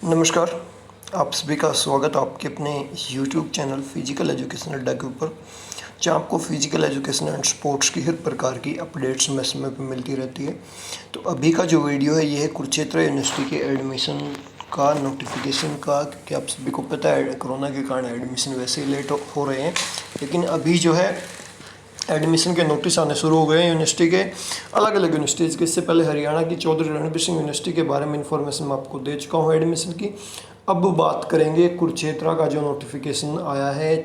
नमस्कार। आप सभी का स्वागत है आपके अपने YouTube चैनल फिजिकल एजुकेशन अड्डा के ऊपर, जहाँ आपको फिजिकल एजुकेशन एंड स्पोर्ट्स की हर प्रकार की अपडेट्स समय समय पर मिलती रहती है। तो अभी का जो वीडियो है ये है कुरुक्षेत्र यूनिवर्सिटी के एडमिशन का नोटिफिकेशन का, क्योंकि आप सभी को पता है कोरोना के कारण एडमिशन वैसे ही लेट हो रहे हैं, लेकिन अभी जो है एडमिशन के नोटिस आने शुरू हो गए हैं यूनिवर्सिटी के, अलग अलग यूनिवर्सिटीज़ के। इससे पहले हरियाणा की चौधरी रणबीर सिंह यूनिवर्सिटी के बारे में इन्फॉर्मेशन मैं आपको दे चुका हूँ एडमिशन की। अब बात करेंगे कुरुक्षेत्र का जो नोटिफिकेशन आया है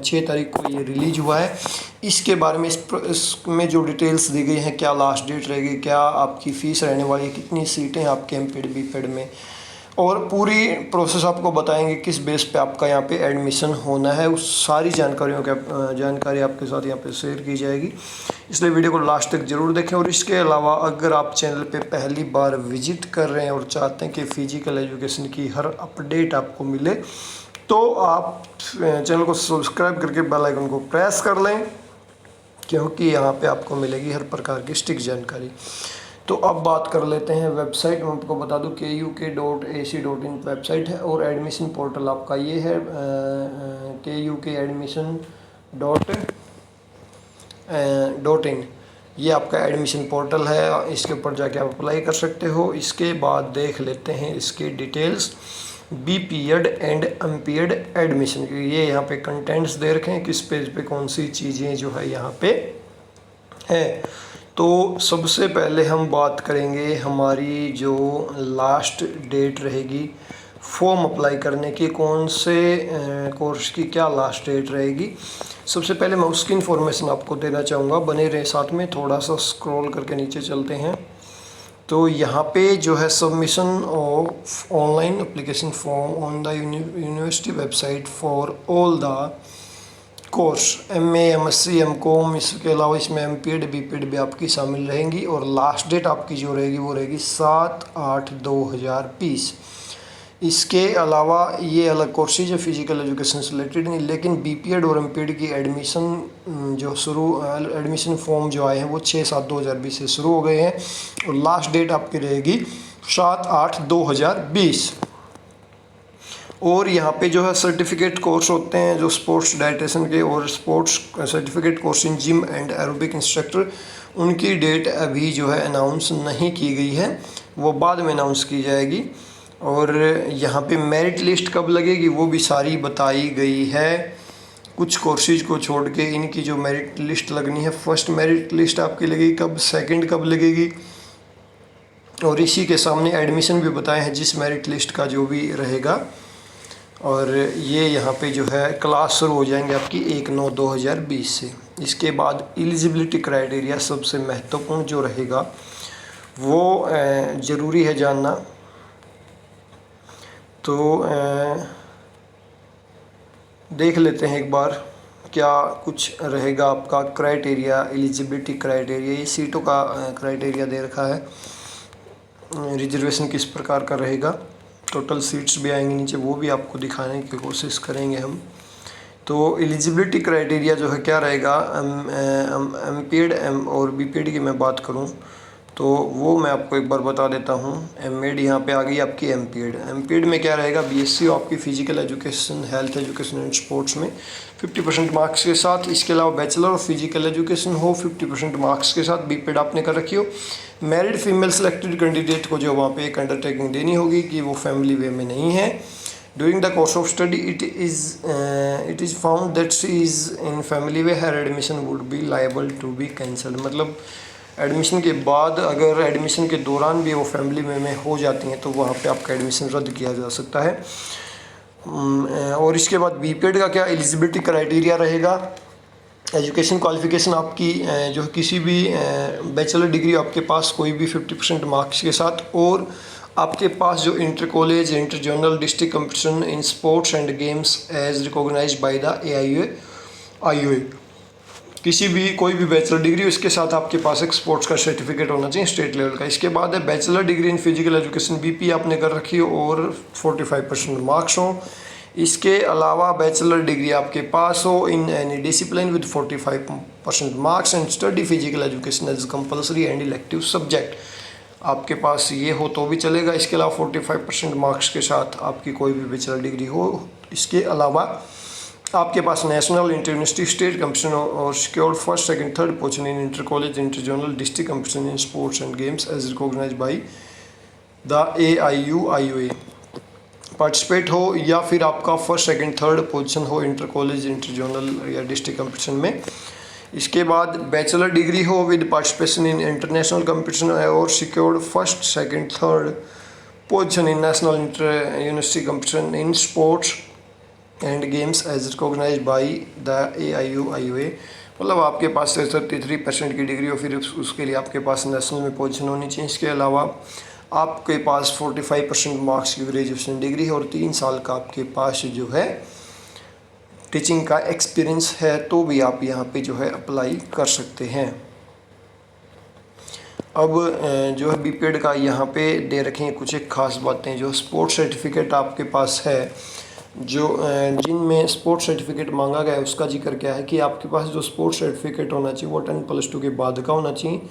6 तारीख को ये रिलीज हुआ है, इसके बारे में इसमें जो डिटेल्स दी गई हैं, क्या लास्ट डेट रहेगी, क्या आपकी फ़ीस रहने वाली है, कितनी सीटें हैं आपके एमपीड बीपेड में, और पूरी प्रोसेस आपको बताएंगे किस बेस पे आपका यहाँ पे एडमिशन होना है। उस सारी जानकारी आपके साथ यहाँ पे शेयर की जाएगी, इसलिए वीडियो को लास्ट तक ज़रूर देखें। और इसके अलावा अगर आप चैनल पे पहली बार विजिट कर रहे हैं और चाहते हैं कि फ़िजिकल एजुकेशन की हर अपडेट आपको मिले, तो आप चैनल को सब्सक्राइब करके बेल आइकन को प्रेस कर लें, क्योंकि यहाँ पे आपको मिलेगी हर प्रकार की सटीक जानकारी। तो अब बात कर लेते हैं वेबसाइट। मैं आपको बता दूं KUK.ac.in वेबसाइट है, और एडमिशन पोर्टल आपका ये है KUKadmission.in। ये आपका एडमिशन पोर्टल है, इसके ऊपर जाके आप अप्लाई कर सकते हो। इसके बाद देख लेते हैं इसकी details, BPEd and MPEd admission. ये यहाँ पे कंटेंट्स दे रखे हैं, किस पेज पे कौन सी चीज़ें जो है यहाँ पे है। तो सबसे पहले हम बात करेंगे हमारी जो लास्ट डेट रहेगी फॉर्म अप्लाई करने की, कौन से कोर्स की क्या लास्ट डेट रहेगी। सबसे पहले मैं उसकी इन्फॉर्मेशन आपको देना चाहूँगा, बने रहे साथ में। थोड़ा सा स्क्रॉल करके नीचे चलते हैं, तो यहाँ पे जो है submission of online application form on the university website for all the course MA MSc MCOM। इसके अलावा इसमें एमपीएड बीपीएड भी आपकी शामिल रहेंगी, और लास्ट डेट आपकी जो रहेगी वो रहेगी 7/8/2020। इसके अलावा ये अलग कोर्सेज है फिजिकल एजुकेशन से रिलेटेड नहीं, लेकिन बीपीएड और एमपीएड की एडमिशन फॉर्म जो आए हैं वो 6/7/2020 से शुरू हो गए हैं, और लास्ट डेट आपकी रहेगी 7/8/2020। और यहाँ पे जो है सर्टिफिकेट कोर्स होते हैं जो स्पोर्ट्स डाइटिशियन के, और sports certificate course in gym and aerobic instructor, उनकी डेट अभी जो है अनाउंस नहीं की गई है, वो बाद में अनाउंस की जाएगी। और यहाँ पे मेरिट लिस्ट कब लगेगी वो भी सारी बताई गई है। कुछ कोर्सेज को छोड़ के इनकी जो मेरिट लिस्ट लगनी है, फर्स्ट मेरिट लिस्ट आपकी लगेगी कब, सेकंड कब लगेगी, और इसी के सामने एडमिशन भी बताए हैं जिस मेरिट लिस्ट का जो भी रहेगा। और ये यहाँ पे जो है क्लास शुरू हो जाएंगे आपकी 1/9/2020 से। इसके बाद एलिजिबिलिटी क्राइटेरिया सबसे महत्वपूर्ण जो रहेगा वो ज़रूरी है जानना। तो देख लेते हैं एक बार क्या कुछ रहेगा आपका क्राइटेरिया, एलिजिबिलिटी क्राइटेरिया। ये सीटों का क्राइटेरिया दे रखा है, रिजर्वेशन किस प्रकार का रहेगा, टोटल सीट्स भी आएंगी नीचे, वो भी आपको दिखाने की कोशिश करेंगे हम। तो एलिजिबिलिटी क्राइटेरिया जो है क्या रहेगा, एमपीएड और बीपीएड की मैं बात करूं तो वो मैं आपको एक बार बता देता हूं। एमएड यहाँ पे आ गई आपकी एमपीएड में क्या रहेगा, बीएससी आपकी physical education, health education and sports में 50% मार्क्स के साथ। इसके अलावा बैचलर ऑफ फिजिकल एजुकेशन हो 50% मार्क्स के साथ, बीपीएड आपने कर रखी हो। मैरिड फीमेल सेलेक्टेड कैंडिडेट को जो वहाँ पे एक अंडरटेकिंग देनी होगी कि वो फैमिली वे में नहीं है। During the course of study it is found that she is in family way, her admission would be liable to be cancelled. मतलब एडमिशन के बाद अगर एडमिशन के दौरान भी वो फैमिली में हो जाती हैं तो वहाँ पे आपका एडमिशन रद्द किया जा सकता है। और इसके बाद बीपीएड का क्या एलिजिबिलिटी क्राइटेरिया रहेगा, एजुकेशन क्वालिफिकेशन आपकी जो किसी भी बैचलर डिग्री आपके पास कोई भी 50% मार्क्स के साथ, और आपके पास जो inter college inter zonal district competition in sports and games as recognised by the AIUA, किसी भी कोई भी बैचलर डिग्री उसके साथ आपके पास एक स्पोर्ट्स का सर्टिफिकेट होना चाहिए स्टेट लेवल का। इसके बाद है bachelor degree in physical education, BP आपने कर रखी हो और 45% मार्क्स हो। इसके अलावा बैचलर डिग्री आपके पास हो in any discipline with 45% marks and study physical education as compulsory and elective subject. आपके पास ये हो तो भी चलेगा। इसके अलावा 45% मार्क्स के साथ आपकी कोई भी बैचलर डिग्री हो। इसके अलावा आपके पास national, inter university, state competition और secured first, second, third position in inter college, inter zonal, district competition in sports and games as recognised by the AIUIUA participate हो, या फिर आपका फर्स्ट, सेकंड, थर्ड पोजीशन हो inter college, inter zonal या district competition में। इसके बाद bachelor degree हो with participation in international competition और secured first, second, third position in national, inter university competition in sports and games as recognised by the AIUIUA। मतलब आपके पास 33% की degree हो, फिर उसके लिए आपके पास नेशनल में पोजीशन होनी चाहिए। इसके अलावा आपके पास 45% मार्क्स की ग्रेजुएशन डिग्री है और 3 साल का आपके पास जो है टीचिंग का एक्सपीरियंस है, तो भी आप यहाँ पे जो है अप्लाई कर सकते हैं। अब जो है BPED का यहाँ पे दे रखे हैं कुछ एक खास बातें। जो स्पोर्ट्स सर्टिफिकेट आपके पास है, जो जिनमें स्पोर्ट्स सर्टिफिकेट मांगा गया है, उसका जिक्र क्या है कि आपके पास जो स्पोर्ट्स सर्टिफिकेट होना चाहिए वो 10+2 के बाद का होना चाहिए।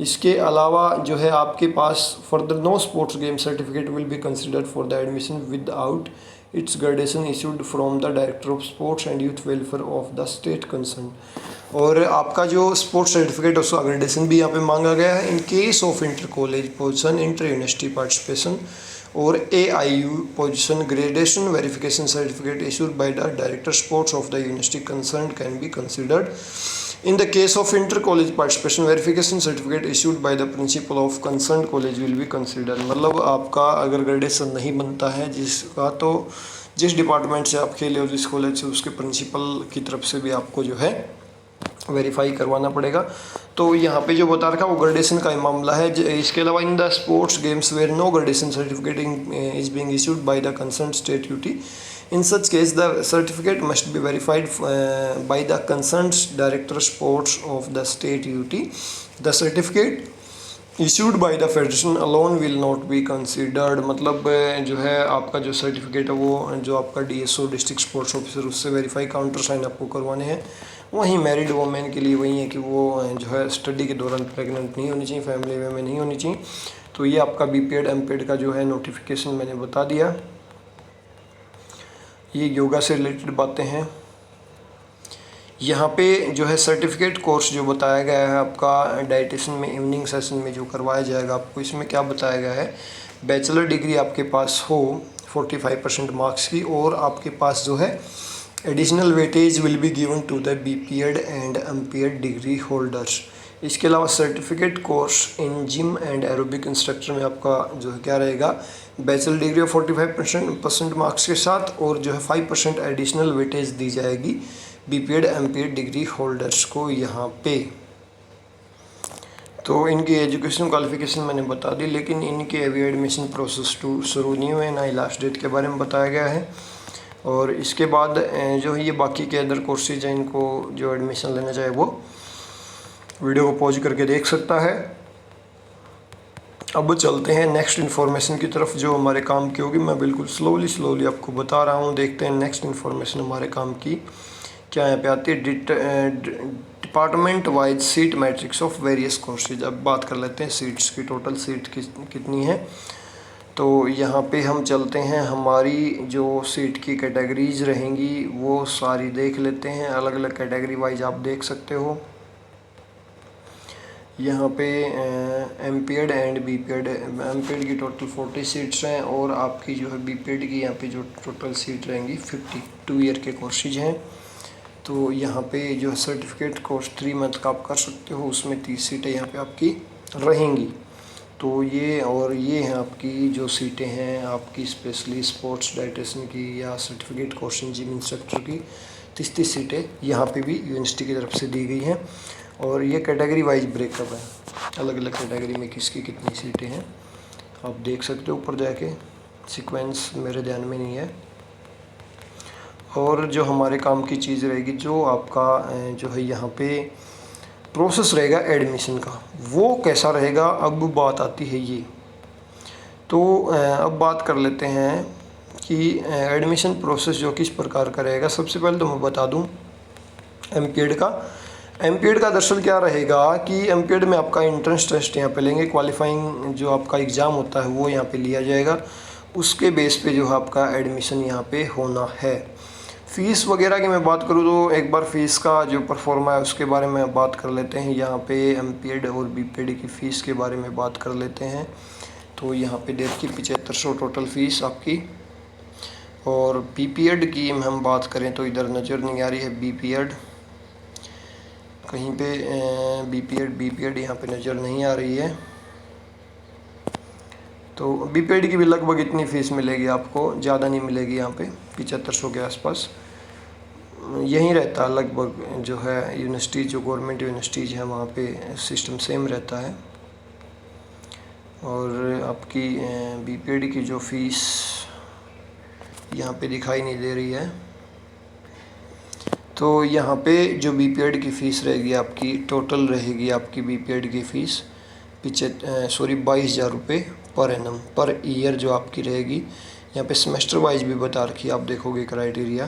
इसके अलावा जो है आपके पास further no sports game certificate will be considered for the admission without its gradation issued from the director of sports and youth welfare of the state concern. और आपका जो स्पोर्ट्स सर्टिफिकेट उसका ग्रेडेशन भी यहाँ पे मांगा गया है in case of inter college position, inter university participation और AIU position gradation verification certificate issued by the director sports of the university concern can be considered. In the case of inter-college participation, verification certificate issued by the principal of concerned college will be considered। मतलब आपका अगर gradation नहीं बनता है जिसका, तो जिस department से आप खेले हो, जिस कॉलेज से, उसके प्रिंसिपल की तरफ से भी आपको जो है वेरीफाई करवाना पड़ेगा। तो यहाँ पे जो बता रखा वो ग्रेडेशन का ही मामला है। इसके अलावा in the sports games where no gradation certificate is being issued by the concern state UT. In such case, the certificate must be verified by the concerned director sports of the state UT. The certificate issued by the federation alone will not be considered। मतलब जो है आपका जो certificate है वो जो आपका DSO district sports officer उससे वेरीफाई काउंटर साइन आपको करवाने हैं। वहीं मैरिड वोमेन के लिए वही है कि वो जो है स्टडी के दौरान प्रेग्नेंट नहीं होनी चाहिए, फैमिली में नहीं होनी चाहिए। तो ये आपका BPED MPED का जो है नोटिफिकेशन मैंने बता दिया। ये योगा से रिलेटेड बातें हैं। यहाँ पे जो है सर्टिफिकेट कोर्स जो बताया गया है आपका डाइटिशियन में इवनिंग सेशन में जो करवाया जाएगा आपको, इसमें क्या बताया गया है, बैचलर डिग्री आपके पास हो 45% मार्क्स की, और आपके पास जो है additional weightage will be given to the BPED and MPED degree holders. इसके अलावा certificate course in gym and aerobic instructor में आपका जो है क्या रहेगा, बैचलर डिग्री ऑफ 45% मार्क्स के साथ, और जो है 5% एडिशनल वेटेज दी जाएगी BPED MPED डिग्री होल्डर्स को यहाँ पे। तो इनकी एजुकेशन क्वालिफिकेशन मैंने बता दी, लेकिन इनके अभी एडमिशन प्रोसेस शुरू नहीं हुए, ना ही लास्ट डेट के बारे में बताया गया है। और इसके बाद जो है ये बाकी के अदर कोर्सेज हैं, इनको जो एडमिशन लेना चाहे वो वीडियो को पॉज करके देख सकता है। अब चलते हैं नेक्स्ट इन्फॉर्मेशन की तरफ जो हमारे काम की होगी। मैं बिल्कुल स्लोली आपको बता रहा हूँ। देखते हैं नेक्स्ट इन्फॉर्मेशन हमारे काम की क्या यहाँ पे आती है। Department wise seat matrix of various courses. अब बात कर लेते हैं सीट्स की, टोटल सीट कितनी है। तो यहाँ पे हम चलते हैं, हमारी जो सीट की कैटेगरीज रहेंगी वो सारी देख लेते हैं। अलग अलग कैटेगरी वाइज आप देख सकते हो। यहाँ पे MPED एंड BPED, MPED की टोटल 40 सीट्स हैं, और आपकी जो है BPED की यहाँ पे जो टोटल सीट रहेंगी 52 ईयर के कोर्सेज हैं। तो यहाँ पे जो सर्टिफिकेट कोर्स 3 मंथ का आप कर सकते हो, उसमें 30 सीटें यहाँ पे आपकी रहेंगी। तो ये और ये हैं आपकी जो सीटें हैं आपकी स्पेशली स्पोर्ट्स डाइटिशियन की या certificate course in gym instructor की 30 सीटें यहाँ पे भी यूनिवर्सिटी की तरफ से दी गई हैं। और ये कैटेगरी वाइज ब्रेकअप है, अलग अलग कैटेगरी में किसकी कितनी सीटें हैं आप देख सकते हो ऊपर जाके। सीक्वेंस मेरे ध्यान में नहीं है। और जो हमारे काम की चीज़ रहेगी, जो आपका जो है यहाँ पे प्रोसेस रहेगा एडमिशन का, वो कैसा रहेगा, अब बात आती है ये। तो अब बात कर लेते हैं कि एडमिशन प्रोसेस जो किस प्रकार का रहेगा। सबसे पहले तो मैं बता दूं MPED का एमपीएड का दरअसल क्या रहेगा कि एमपीएड में आपका एंट्रेंस टेस्ट यहाँ पे लेंगे, क्वालिफाइंग जो आपका एग्ज़ाम होता है वो यहाँ पे लिया जाएगा, उसके बेस पे जो है आपका एडमिशन यहाँ पे होना है। फ़ीस वगैरह की मैं बात करूँ तो एक बार फ़ीस का जो परफॉर्मा है उसके बारे में बात कर लेते हैं। यहाँ पे एमपीएड और बीपीएड की फ़ीस के बारे में बात कर लेते हैं। तो यहाँ पे देखिए 7500 टोटल फ़ीस आपकी। और बीपीएड की हम बात करें तो इधर नज़र नहीं आ रही है बीपीएड, कहीं पे बीपीएड यहाँ पे नज़र नहीं आ रही है। तो बीपीएड की भी लगभग इतनी फ़ीस मिलेगी आपको, ज़्यादा नहीं मिलेगी यहाँ पे, 7500 के आसपास यहीं रहता है लगभग। जो है यूनिवर्सिटी, जो गवर्नमेंट यूनिवर्सिटीज़ हैं वहाँ पे सिस्टम सेम रहता है। और आपकी बीपीएड की जो फ़ीस यहाँ पे दिखाई नहीं दे रही है। तो यहाँ पे जो बीपीएड की फ़ीस रहेगी आपकी, टोटल रहेगी आपकी बीपीएड की फ़ीस 22,000 रुपये पर एनम पर ईयर जो आपकी रहेगी। यहाँ पे सेमेस्टर वाइज भी बता रखी है, आप देखोगे क्राइटेरिया।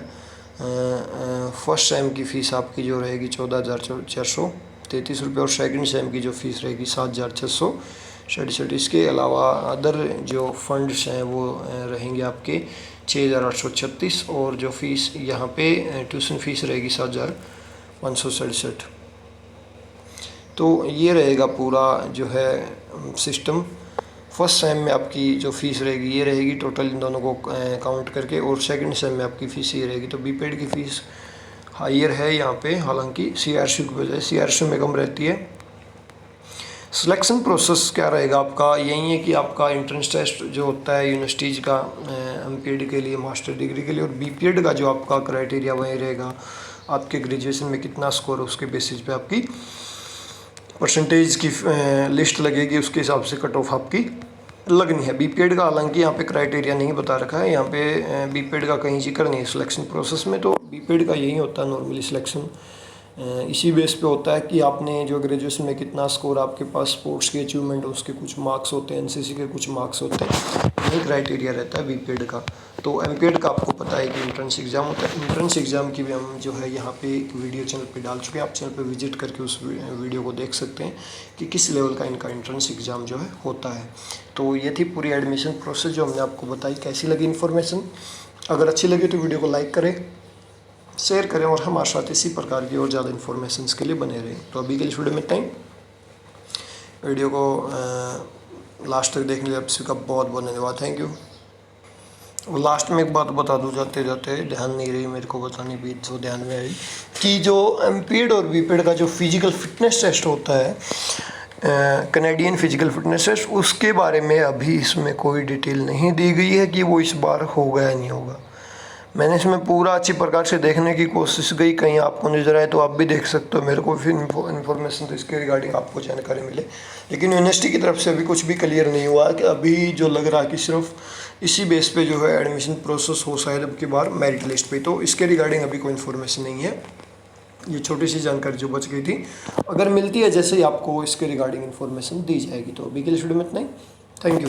फर्स्ट सेम की फ़ीस आपकी जो रहेगी 14,433 रुपये और सेकंड सेम की जो फ़ीस रहेगी 7,667। इसके अलावा अदर जो फंड्स हैं वो रहेंगे आपके 6,836 और जो फ़ीस यहाँ पे ट्यूशन फ़ीस रहेगी 7,567। तो ये रहेगा पूरा जो है सिस्टम। फर्स्ट सेम में आपकी जो फ़ीस रहेगी ये रहेगी टोटल इन दोनों को काउंट करके, और सेकंड सेम में आपकी फ़ीस ये रहेगी। तो बीपीएड की फ़ीस हायर है यहाँ पे, हालांकि सीआरसी की वजह, सीआरसी में कम रहती है। सिलेक्शन प्रोसेस क्या रहेगा आपका, यही है कि आपका एंट्रेंस टेस्ट जो होता है यूनिवर्सिटीज़ का एमपीएड के लिए, मास्टर डिग्री के लिए, और बीपीएड का जो आपका क्राइटेरिया वही रहेगा। आपके ग्रेजुएशन में कितना स्कोर है उसके बेसिस पे आपकी परसेंटेज की लिस्ट लगेगी, उसके हिसाब से कट ऑफ आपकी लगनी है। बीपीएड का हालांकि यहाँ पे क्राइटेरिया नहीं बता रखा है, यहाँ पे बीपीएड का कहीं जिक्र नहीं है सिलेक्शन प्रोसेस में। तो बीपीएड का यही होता है नॉर्मली सिलेक्शन, इसी बेस पे होता है कि आपने जो ग्रेजुएशन में कितना स्कोर, आपके पास स्पोर्ट्स के अचीवमेंट, उसके कुछ मार्क्स होते हैं, एनसीसी के कुछ मार्क्स होते हैं, यही क्राइटेरिया रहता है बीपीएड का। तो एमपीएड का आपको पता है कि एंट्रेंस एग्ज़ाम होता है। एंट्रेंस एग्ज़ाम की भी हम जो है यहाँ पे एक वीडियो चैनल पे डाल चुके हैं, आप चैनल पे विजिट करके उस वीडियो को देख सकते हैं कि किस लेवल का इनका एंट्रेंस एग्ज़ाम जो है होता है। तो ये थी पूरी एडमिशन प्रोसेस जो हमने आपको बताई। कैसी लगी इन्फॉर्मेशन? अगर अच्छी लगी तो वीडियो को लाइक करें, शेयर करें और हमारे साथ इसी प्रकार की और ज़्यादा इन्फॉर्मेशन के लिए बने रहें। तो अभी के लिए वीडियो में इतना ही। वीडियो को लास्ट तक देखने के लिए आप सभी का बहुत बहुत धन्यवाद, थैंक यू। और लास्ट में एक बात बता दूँ जाते जाते, ध्यान नहीं रही मेरे को बतानी भी तो ध्यान में आई, कि जो एमपीएड और बीपीएड का जो फिजिकल फिटनेस टेस्ट होता है, कैनेडियन फिजिकल फिटनेस टेस्ट, उसके बारे में अभी इसमें कोई डिटेल नहीं दी गई है कि वो इस बार होगा या नहीं होगा। मैंने इसमें पूरा अच्छी प्रकार से देखने की कोशिश की, कहीं आपको नज़र आए तो आप भी देख सकते हो। मेरे को फिर इन्फॉर्मेशन तो इसके रिगार्डिंग आपको जानकारी मिले, लेकिन यूनिवर्सिटी की तरफ से अभी कुछ भी क्लियर नहीं हुआ कि अभी जो लग रहा है कि सिर्फ इसी बेस पे जो है एडमिशन प्रोसेस हो शायद अब की बार मेरिट लिस्ट पे। तो इसके रिगार्डिंग अभी कोई इन्फॉर्मेशन नहीं है। ये छोटी सी जानकारी जो बच गई थी, अगर मिलती है जैसे ही आपको इसके रिगार्डिंग इन्फॉर्मेशन दी जाएगी। तो अभी के लिए वीडियो में इतना ही, थैंक यू।